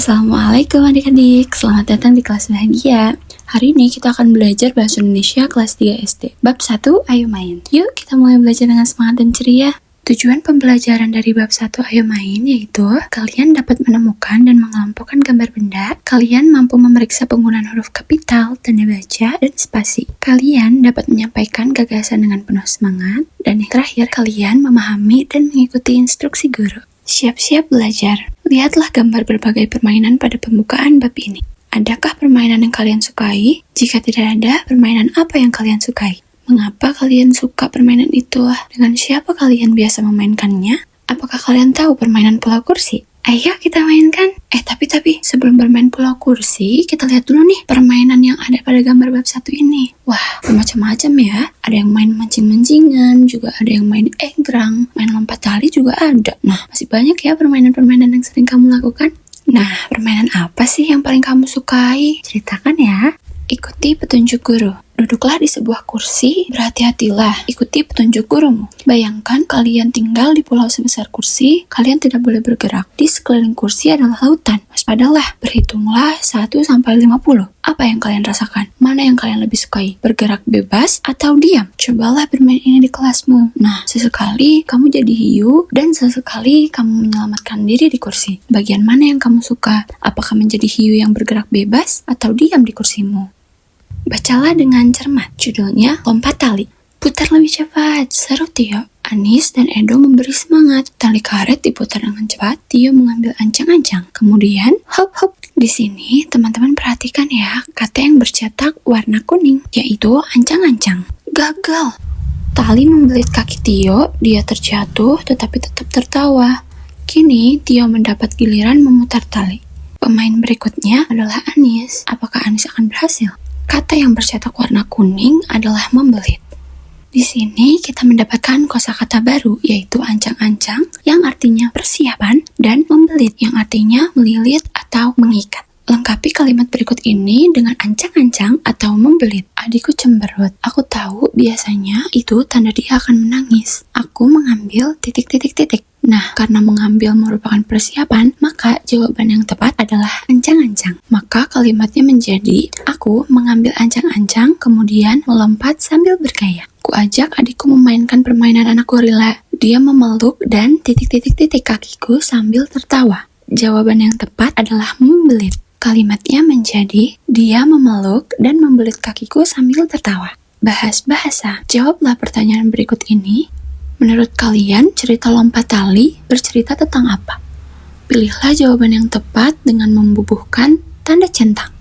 Assalamualaikum adik-adik, selamat datang di kelas bahagia. Hari ini kita akan belajar bahasa Indonesia kelas 3 SD. Bab 1, ayo main. Yuk kita mulai belajar dengan semangat dan ceria. Tujuan pembelajaran dari bab 1 ayo main yaitu kalian dapat menemukan dan mengelompokkan gambar benda, kalian mampu memeriksa penggunaan huruf kapital, tanda baca, dan spasi. Kalian dapat menyampaikan gagasan dengan penuh semangat, dan yang terakhir kalian memahami dan mengikuti instruksi guru. Siap-siap belajar. Lihatlah gambar berbagai permainan pada pembukaan bab ini. Adakah permainan yang kalian sukai? Jika tidak ada, permainan apa yang kalian sukai? Mengapa kalian suka permainan itu? Dengan siapa kalian biasa memainkannya? Apakah kalian tahu permainan pulau kursi? Ayo kita mainkan. Tapi sebelum bermain pulau kursi, kita lihat dulu nih permainan yang ada pada gambar bab 1 ini. Wah, bermacam-macam ya. Ada yang main mancing-mancingan, juga ada yang main egrang, main lompat tali juga ada. Nah, masih banyak ya permainan-permainan yang sering kamu lakukan. Nah, permainan apa sih yang paling kamu sukai? Ceritakan ya. Ikuti petunjuk guru. Duduklah di sebuah kursi, berhati-hatilah, ikuti petunjuk gurumu. Bayangkan kalian tinggal di pulau sebesar kursi, kalian tidak boleh bergerak. Di sekeliling kursi adalah lautan. Waspadalah, berhitunglah 1-50. Apa yang kalian rasakan? Mana yang kalian lebih sukai? Bergerak bebas atau diam? Cobalah bermain ini di kelasmu. Nah, sesekali kamu jadi hiu, dan sesekali kamu menyelamatkan diri di kursi. Bagian mana yang kamu suka? Apakah menjadi hiu yang bergerak bebas atau diam di kursimu? Bacalah dengan cermat, judulnya Lompat Tali. Putar lebih cepat, seru Tio. Anis dan Edo memberi semangat. Tali karet diputar dengan cepat, Tio mengambil ancang-ancang. Kemudian, hop-hop. Di sini, teman-teman perhatikan ya, kata yang bercetak warna kuning, yaitu ancang-ancang. Gagal. Tali membelit kaki Tio, dia terjatuh tetapi tetap tertawa. Kini, Tio mendapat giliran memutar tali. Pemain berikutnya adalah Anis. Apakah Anis akan berhasil? Kata yang bercetak warna kuning adalah membelit. Di sini kita mendapatkan kosakata baru, yaitu ancang-ancang yang artinya persiapan dan membelit yang artinya melilit atau mengikat. Lengkapi kalimat berikut ini dengan ancang-ancang atau membelit. Adikku cemberut. Aku tahu biasanya itu tanda dia akan menangis. Aku mengambil ... Nah, karena mengambil merupakan persiapan, maka jawaban yang tepat adalah ancang-ancang. Maka kalimatnya menjadi, aku mengambil ancang-ancang, kemudian melompat sambil bergaya. Ku ajak adikku memainkan permainan anak gorila. Dia memeluk dan ... kakiku sambil tertawa. Jawaban yang tepat adalah membelit. Kalimatnya menjadi, dia memeluk dan membelit kakiku sambil tertawa. Bahas bahasa. Jawablah pertanyaan berikut ini. Menurut kalian, cerita lompat tali bercerita tentang apa? Pilihlah jawaban yang tepat dengan membubuhkan tanda centang.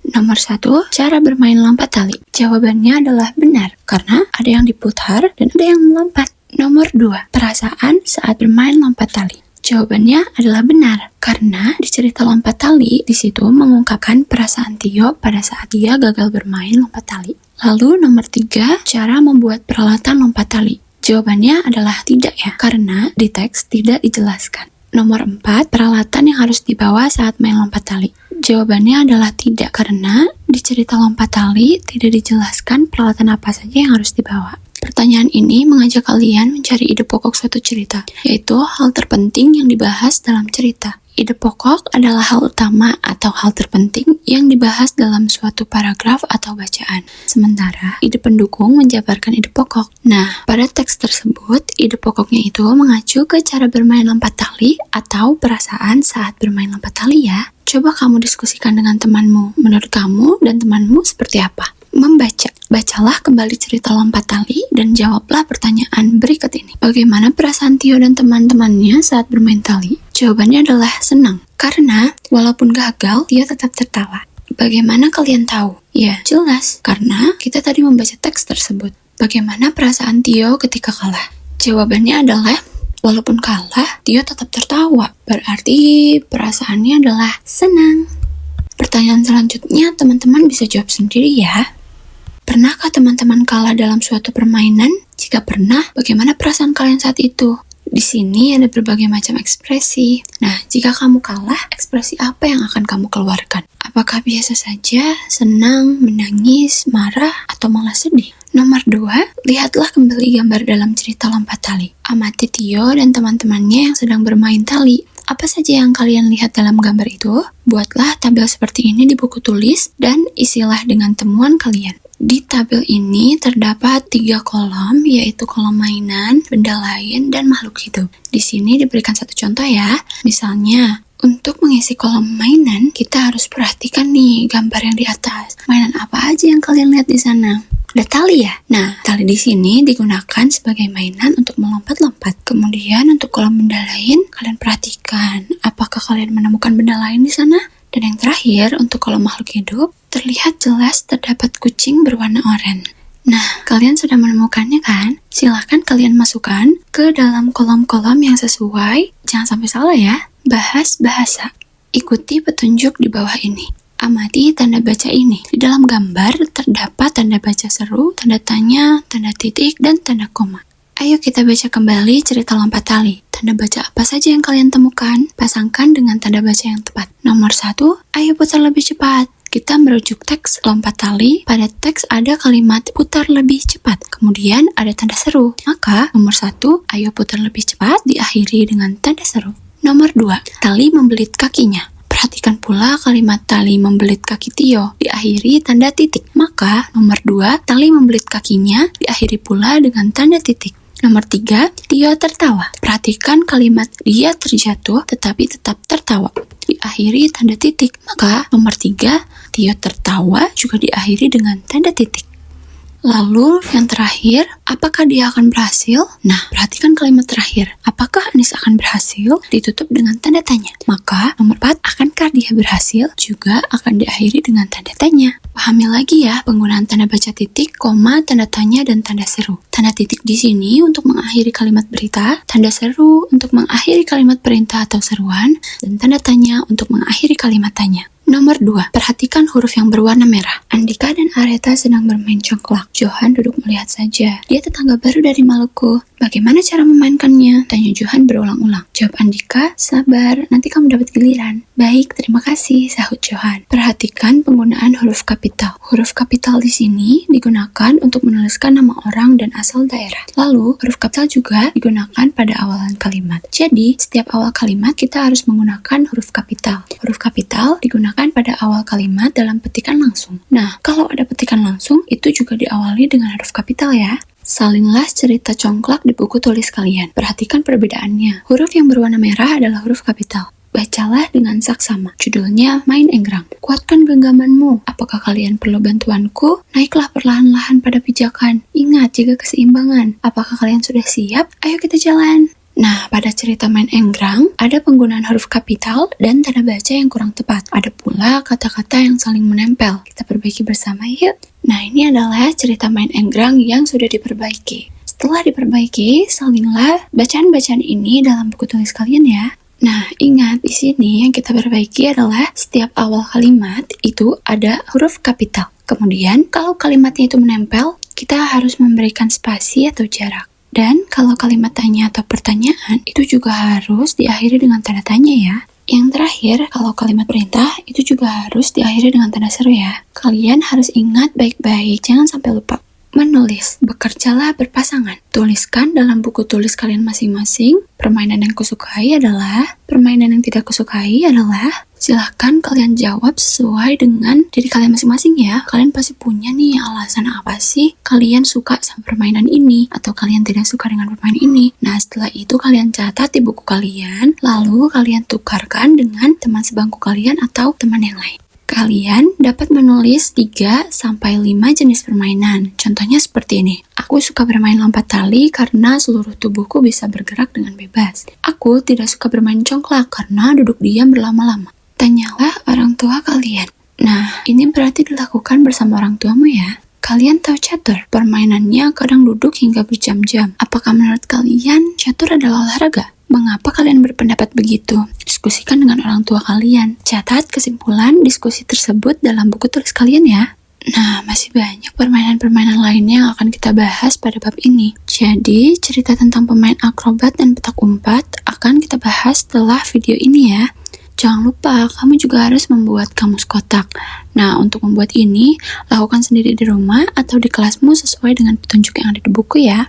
Nomor 1, cara bermain lompat tali. Jawabannya adalah benar, karena ada yang diputar dan ada yang melompat. Nomor 2, perasaan saat bermain lompat tali. Jawabannya adalah benar, karena di cerita lompat tali, di situ mengungkapkan perasaan Tio pada saat dia gagal bermain lompat tali. Lalu nomor 3, cara membuat peralatan lompat tali. Jawabannya adalah tidak ya, karena di teks tidak dijelaskan. Nomor 4, peralatan yang harus dibawa saat main lompat tali. Jawabannya adalah tidak, karena di cerita lompat tali tidak dijelaskan peralatan apa saja yang harus dibawa. Pertanyaan ini mengajak kalian mencari ide pokok suatu cerita, yaitu hal terpenting yang dibahas dalam cerita. Ide pokok adalah hal utama atau hal terpenting yang dibahas dalam suatu paragraf atau bacaan. Sementara, ide pendukung menjabarkan ide pokok. Nah, pada teks tersebut, ide pokoknya itu mengacu ke cara bermain lompat tali atau perasaan saat bermain lompat tali ya. Coba kamu diskusikan dengan temanmu. Menurut kamu dan temanmu seperti apa? Membaca. Bacalah kembali cerita lompat tali dan jawablah pertanyaan berikut ini. Bagaimana perasaan Tio dan teman-temannya saat bermain tali? Jawabannya adalah senang, karena walaupun gagal, Tio tetap tertawa. Bagaimana kalian tahu? Ya, jelas, karena kita tadi membaca teks tersebut. Bagaimana perasaan Tio ketika kalah? Jawabannya adalah, walaupun kalah, Tio tetap tertawa. Berarti perasaannya adalah senang. Pertanyaan selanjutnya, teman-teman bisa jawab sendiri ya. Pernahkah teman-teman kalah dalam suatu permainan? Jika pernah, bagaimana perasaan kalian saat itu? Di sini ada berbagai macam ekspresi. Nah, jika kamu kalah, ekspresi apa yang akan kamu keluarkan? Apakah biasa saja, senang, menangis, marah, atau malah sedih? Nomor 2, lihatlah kembali gambar dalam cerita lompat tali. Amati Tio dan teman-temannya yang sedang bermain tali. apa saja yang kalian lihat dalam gambar itu. Buatlah tabel seperti ini di buku tulis dan isilah dengan temuan kalian. Di tabel ini terdapat 3 kolom, yaitu kolom mainan, benda lain, dan makhluk hidup. Di sini diberikan satu contoh ya. Misalnya, untuk mengisi kolom mainan, kita harus perhatikan nih gambar yang di atas. Mainan apa aja yang kalian lihat di sana? Ada tali ya? Nah, tali di sini digunakan sebagai mainan untuk melompat-lompat. Kemudian untuk kolom benda lain, kalian perhatikan apakah kalian menemukan benda lain di sana? Dan yang terakhir, untuk kolom makhluk hidup, terlihat jelas terdapat kucing berwarna oranye. Nah, kalian sudah menemukannya kan? Silahkan kalian masukkan ke dalam kolom-kolom yang sesuai. Jangan sampai salah ya. Bahas bahasa. Ikuti petunjuk di bawah ini. Amati tanda baca ini. Di dalam gambar terdapat tanda baca seru, tanda tanya, tanda titik, dan tanda koma. Ayo kita baca kembali cerita lompat tali. Tanda baca apa saja yang kalian temukan? Pasangkan dengan tanda baca yang tepat. Nomor 1, ayo putar lebih cepat. Kita merujuk teks lompat tali. Pada teks ada kalimat putar lebih cepat. Kemudian ada tanda seru. Maka nomor 1, ayo putar lebih cepat diakhiri dengan tanda seru. Nomor 2, tali membelit kakinya. Perhatikan pula kalimat tali membelit kaki Tio diakhiri tanda titik. Maka nomor 2, tali membelit kakinya diakhiri pula dengan tanda titik. Nomor 3, Tio tertawa. Perhatikan kalimat dia terjatuh tetapi tetap tertawa diakhiri tanda titik. Maka nomor 3, Tio tertawa juga diakhiri dengan tanda titik. Lalu yang terakhir, apakah dia akan berhasil? Nah, perhatikan kalimat terakhir. Apakah Anis akan berhasil? Ditutup dengan tanda tanya. Maka nomor 4, akankah dia berhasil? Juga akan diakhiri dengan tanda tanya. Pahami lagi ya penggunaan tanda baca titik, koma, tanda tanya, dan tanda seru. Tanda titik di sini untuk mengakhiri kalimat berita, tanda seru untuk mengakhiri kalimat perintah atau seruan, dan tanda tanya untuk mengakhiri kalimat tanya. Nomor 2, perhatikan huruf yang berwarna merah. Andika dan Areta sedang bermain congklak. Johan duduk melihat saja. Dia tetangga baru dari Maluku. Bagaimana cara memainkannya? Tanya Johan berulang-ulang. Jawab Andika, sabar, nanti kamu dapat giliran. Baik, terima kasih, sahut Johan. Perhatikan penggunaan huruf kapital. Huruf kapital di sini digunakan untuk menuliskan nama orang dan asal daerah. Lalu, huruf kapital juga digunakan pada awalan kalimat. Jadi, setiap awal kalimat kita harus menggunakan huruf kapital. Huruf kapital digunakan pada awal kalimat dalam petikan langsung. Nah, kalau ada petikan langsung, itu juga diawali dengan huruf kapital ya. Salinlah cerita congklak di buku tulis kalian. Perhatikan perbedaannya. Huruf yang berwarna merah adalah huruf kapital. Bacalah dengan saksama. Judulnya Main Enggrang. Kuatkan genggamanmu. Apakah kalian perlu bantuanku? Naiklah perlahan-lahan pada pijakan. Ingat, jaga keseimbangan. Apakah kalian sudah siap? Ayo kita jalan. Nah, pada cerita Main Enggrang, ada penggunaan huruf kapital dan tanda baca yang kurang tepat. Ada pula kata-kata yang saling menempel. Kita perbaiki bersama yuk. Nah, ini adalah cerita Main Enggrang yang sudah diperbaiki. Setelah diperbaiki, salinlah bacaan-bacaan ini dalam buku tulis kalian ya. Nah, ingat di sini yang kita perbaiki adalah setiap awal kalimat itu ada huruf kapital. Kemudian, kalau kalimatnya itu menempel, kita harus memberikan spasi atau jarak. Dan kalau kalimat tanya atau pertanyaan, itu juga harus diakhiri dengan tanda tanya ya. Yang terakhir, kalau kalimat perintah, itu juga harus diakhiri dengan tanda seru ya. Kalian harus ingat baik-baik, jangan sampai lupa. Menulis, bekerjalah berpasangan. Tuliskan dalam buku tulis kalian masing-masing. Permainan yang kusukai adalah, permainan yang tidak kusukai adalah. Silahkan kalian jawab sesuai dengan diri kalian masing-masing ya. Kalian pasti punya nih alasan apa sih kalian suka sama permainan ini, atau kalian tidak suka dengan permainan ini. Nah, setelah itu kalian catat di buku kalian, lalu kalian tukarkan dengan teman sebangku kalian atau teman yang lain. Kalian dapat menulis 3-5 jenis permainan. Contohnya seperti ini. Aku suka bermain lompat tali karena seluruh tubuhku bisa bergerak dengan bebas. Aku tidak suka bermain congklak karena duduk diam berlama-lama. Tanyalah orang tua kalian. Nah, ini berarti dilakukan bersama orang tuamu ya. Kalian tahu catur? Permainannya kadang duduk hingga berjam-jam. Apakah menurut kalian catur adalah olahraga? Mengapa kalian berpendapat begitu? Diskusikan dengan orang tua kalian. Catat kesimpulan diskusi tersebut dalam buku tulis kalian ya. Nah, masih banyak permainan-permainan lainnya yang akan kita bahas pada bab ini. Jadi, cerita tentang pemain akrobat dan petak umpat akan kita bahas setelah video ini ya. Jangan lupa, kamu juga harus membuat kamus kotak. Nah, untuk membuat ini, lakukan sendiri di rumah atau di kelasmu sesuai dengan petunjuk yang ada di buku ya.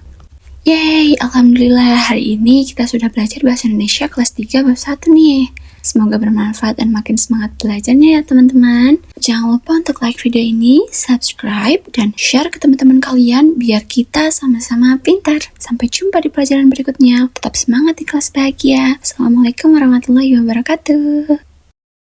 Yeay, Alhamdulillah hari ini kita sudah belajar Bahasa Indonesia kelas 3 bab 1 nih. Semoga bermanfaat dan makin semangat belajarnya ya teman-teman. Jangan lupa untuk like video ini, subscribe, dan share ke teman-teman kalian biar kita sama-sama pintar. Sampai jumpa di pelajaran berikutnya. Tetap semangat di kelas bahagia. Assalamualaikum warahmatullahi wabarakatuh.